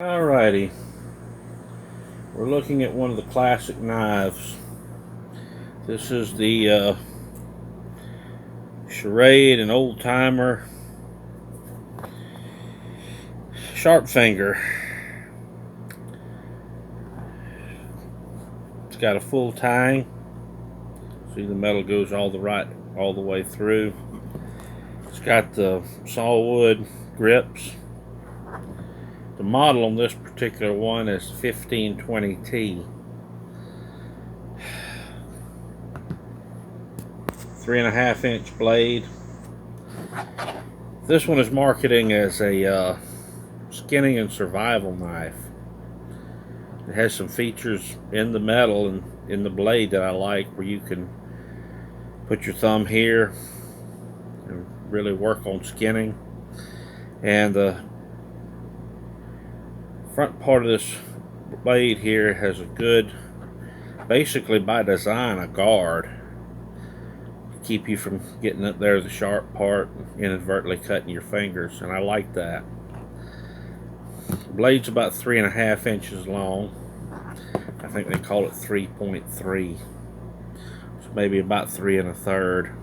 Alrighty, we're looking at one of the classic knives. This is the Schrade and old timer Sharpfinger. It's got a full tang. See, the metal goes all the way through. It's got the sawwood grips. The model on this particular one is 1520T. 3.5 inch blade. This one is marketing as a skinning and survival knife. It has some features in the metal and in the blade that I like, where you can put your thumb here and really work on skinning. And the front part of this blade here has a good, basically by design, a guard to keep you from getting up there the sharp part and inadvertently cutting your fingers, and I like that. The blade's about 3.5 inches long. I think they call it 3.3, so maybe about 3 1/3.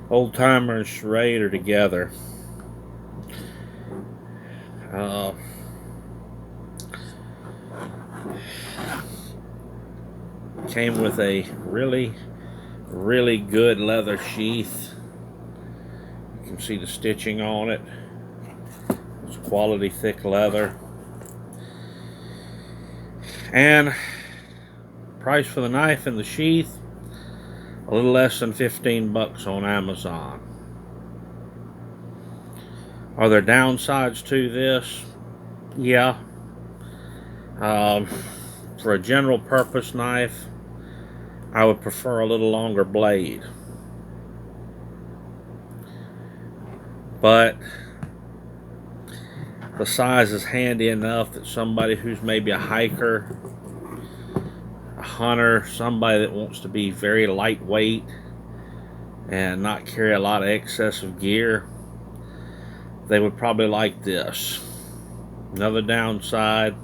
Old timer and Schrade are together. Came with a really good leather sheath. You can see the stitching on it. It's quality thick leather. And price for the knife and the sheath, a little less than 15 bucks on Amazon. Are there downsides to this? Yeah. For a general purpose knife, I would prefer a little longer blade. But the size is handy enough that somebody who's maybe a hiker, a hunter, somebody that wants to be very lightweight and not carry a lot of excessive gear, they would probably like this. Another downside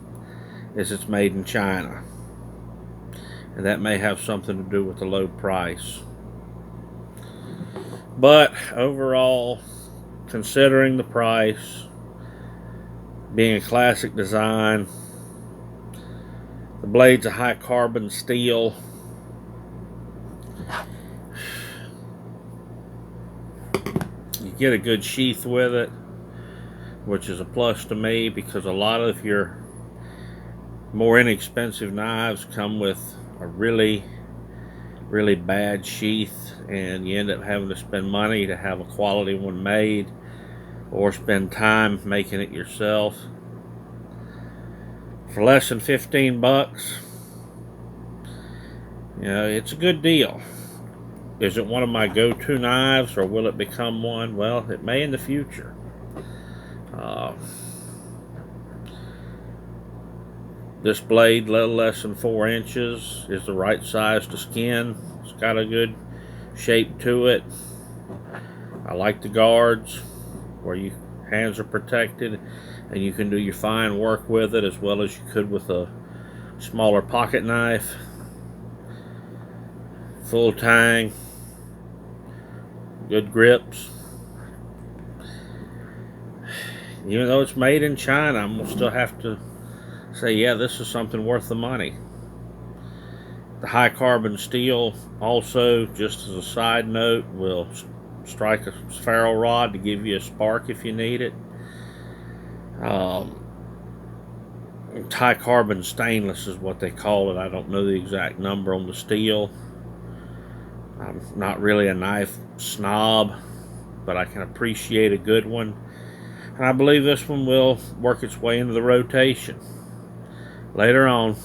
is it's made in China, and that may have something to do with the low price. But overall, considering the price, being a classic design, the blade's a high carbon steel, you get a good sheath with it, which is a plus to me, because a lot of your more inexpensive knives come with a really bad sheath, and you end up having to spend money to have a quality one made, or spend time making it yourself. For less than 15 bucks, you know, it's a good deal. Is it one of my go-to knives, or will it become one? Well, it may in the future. This blade, a little less than 4 inches, is the right size to skin. It's got a good shape to it. I like the guards where your hands are protected and you can do your fine work with it as well as you could with a smaller pocket knife. Full tang, good grips. Even though it's made in China, I'm gonna still have to say, yeah, this is something worth the money. The high carbon steel also, just as a side note, will strike a ferro rod to give you a spark if you need it. It's high carbon stainless is what they call it. I don't know the exact number on the steel. I'm not really a knife snob, but I can appreciate a good one. And I believe this one will work its way into the rotation later on.